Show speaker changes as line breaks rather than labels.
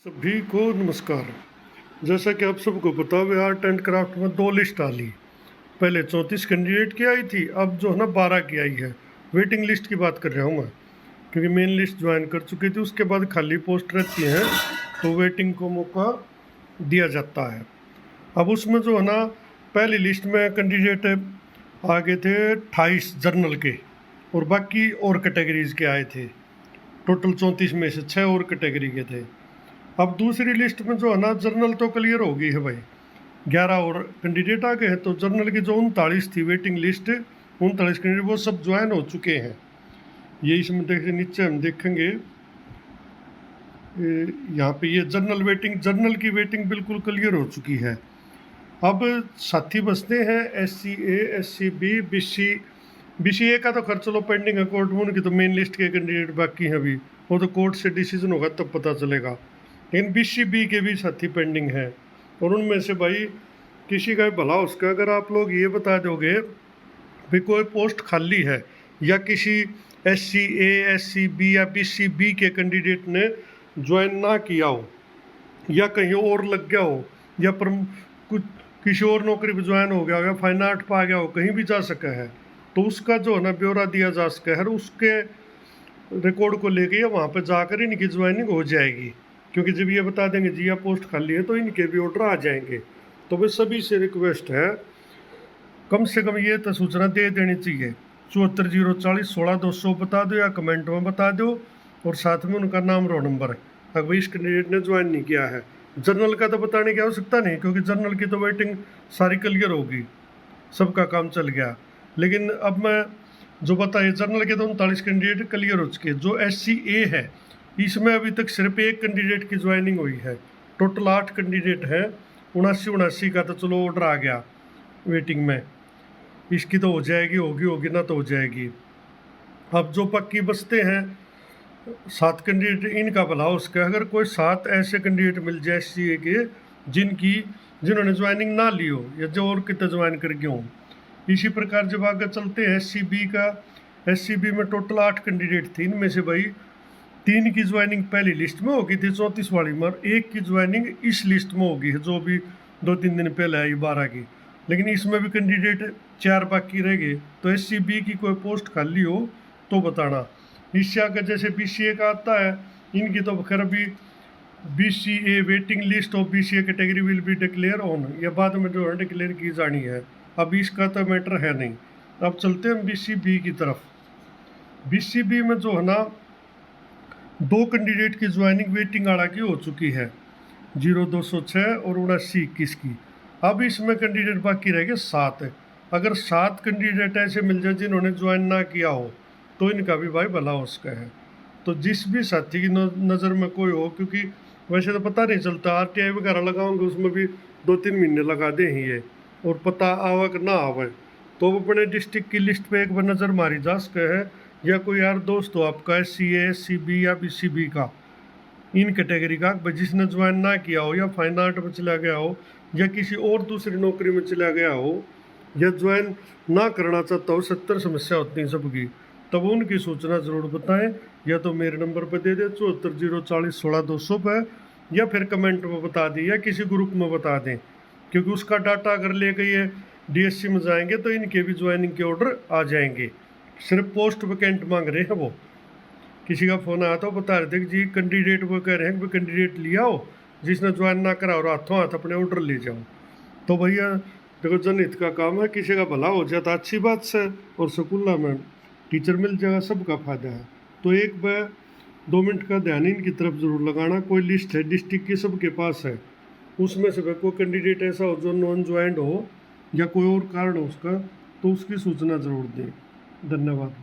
सभी को नमस्कार। जैसा कि आप सबको पता है, आर्ट एंड क्राफ्ट में 2 लिस्ट आ ली। पहले 34 कैंडिडेट की आई थी, अब जो है ना 12 की आई है। वेटिंग लिस्ट की बात कर रहा हूँ मैं, क्योंकि मेन लिस्ट ज्वाइन कर चुकी थी, उसके बाद खाली पोस्ट रहती हैं तो वेटिंग को मौका दिया जाता है। अब उसमें जो है ना पहली लिस्ट में कैंडिडेट आगे थे 28 जर्नल के, और बाकी और कैटेगरीज के आए थे। टोटल 34 में से 6 और कैटेगरी के थे। अब दूसरी लिस्ट में जो है ना जर्नल तो क्लियर हो गई है भाई, 11 और कैंडिडेट आ गए हैं। तो जर्नल की जो 39 थी वेटिंग लिस्ट, 39 कैंडिडेट वो सब ज्वाइन हो चुके हैं। ये इसमें देखिए नीचे हम देखेंगे, यहाँ पे ये जर्नल की वेटिंग बिल्कुल क्लियर हो चुकी है। अब साथी बचते हैं SCA, SCB, BCA का तो खर्च चलो पेंडिंग है कोर्ट में, उनकी तो मेन लिस्ट के कैंडिडेट बाकी हैं अभी, वो तो कोर्ट से डिसीजन होगा तब पता चलेगा। लेकिन BCB के भी साथी पेंडिंग है, और उनमें से भाई किसी का भला उसका, अगर आप लोग ये बता दोगे भी कोई पोस्ट खाली है या किसी SCA, SCB या BCB के कैंडिडेट ने ज्वाइन ना किया हो या कहीं और लग गया हो या कुछ किसी और नौकरी पर ज्वाइन हो गया हो या फाइन आर्ट पर आ गया हो, कहीं भी जा सका है, तो उसका जो है ना ब्यौरा दिया जा सका है, उसके रिकॉर्ड को लेके या वहाँ पर जाकर इनकी ज्वाइनिंग हो जाएगी। क्योंकि जब ये बता देंगे जी या पोस्ट खाली है तो इनके भी ऑर्डर आ जाएंगे। तो वे सभी से रिक्वेस्ट है, कम से कम ये तो सूचना दे देनी चाहिए। 74 040 16 200 बता दो या कमेंट में बता दो, और साथ में उनका नाम रोल नंबर है अगर भाई इस कैंडिडेट ने ज्वाइन नहीं किया है। जर्नल का तो बताने की आवश्यकता नहीं, क्योंकि जर्नल की तो वेटिंग सारी क्लियर होगी, सबका काम चल गया। लेकिन अब मैं जो बताइए, जर्नल के तो 39 कैंडिडेट क्लियर हो चुके। जो SCA है इसमें अभी तक सिर्फ एक कैंडिडेट की ज्वाइनिंग हुई है। टोटल 8 कैंडिडेट हैं, 79 का तो चलो ऑर्डर आ गया वेटिंग में, इसकी तो हो जाएगी, होगी ना तो हो जाएगी। अब जो पक्की बचते हैं 7 कैंडिडेट, इनका भला उसका, अगर कोई 7 ऐसे कैंडिडेट मिल जाए SCA के जिन्होंने ज्वाइनिंग ना ली हो या जो और कितने ज्वाइन कर गए हों। इसी प्रकार जब आगे चलते हैं SCB में टोटल 8 कैंडिडेट थे, इनमें से भाई 3 की ज्वाइनिंग पहली लिस्ट में होगी थी 34 वाली में, और 1 की ज्वाइनिंग इस लिस्ट में होगी है जो भी 2-3 दिन पहले आई 12 की। लेकिन इसमें भी कैंडिडेट 4 बाकी रह गए। तो SCB की कोई पोस्ट खाली हो तो बताना। इससे आगे जैसे BCA का आता है, इनकी तो खैर अभी BCA waiting list of BCA category will be declare on, या बाद में जो है डिक्लेयर की जानी है। अब इसका तो मैटर है नहीं। अब चलते हैं BCB की तरफ। BCB में जो है ना 2 कैंडिडेट की ज्वाइनिंग वेटिंग आड़ा की हो चुकी है, 0206 और 7921 की। अब इसमें कैंडिडेट बाकी रह गए 7। अगर 7 कैंडिडेट ऐसे मिल जाए जिन्होंने ज्वाइन ना किया हो तो इनका भी भाई भला हो उसका है। तो जिस भी साथी की नज़र में कोई हो, क्योंकि वैसे तो पता नहीं चलता, RTI वगैरह लगाओगे उसमें भी 2-3 महीने लगा दें ही ये, और पता आवे कि ना आवे, तो अपने डिस्ट्रिक्ट की लिस्ट पे एक बार नज़र मारी जा सके है, या कोई यार दोस्त हो आपका SCA, SCB या BCB का, इन कैटेगरी का, जिसने ज्वाइन ना किया हो या फाइन आर्ट में चला गया हो या किसी और दूसरी नौकरी में चला गया हो या ज्वाइन ना करना चाहता हो, 70 समस्या होती हैं सबकी, तब उनकी सूचना ज़रूर बताएं। या तो मेरे नंबर पर दे दें 74 040 16 200 पर, या फिर कमेंट में बता दें या किसी ग्रुप में बता दें, क्योंकि उसका डाटा अगर लेके ये DSC में जाएंगे तो इनके भी ज्वाइनिंग के ऑर्डर आ जाएंगे। सिर्फ पोस्ट वैकेंट मांग रहे हैं वो। किसी का फ़ोन आया तो बता रहे थे कि जी कैंडिडेट वो कह रहे हैं कि कैंडिडेट लिया हो जिसने ज्वाइन ना करा, और हाथों हाथ अपने ऑर्डर ले जाओ। तो भैया देखो, जनहित का काम है, किसी का भला हो जाता अच्छी बात से, और स्कूल में टीचर मिल जाएगा, सबका फायदा है। तो एक बार 2 मिनट का ध्यान इनकी तरफ ज़रूर लगाना। कोई लिस्ट है डिस्ट्रिक्ट की सबके पास है, उसमें से कोई कैंडिडेट ऐसा हो जो नॉन ज्वाइंड हो या कोई और कारण हो उसका, तो उसकी सूचना ज़रूर दें। धन्यवाद।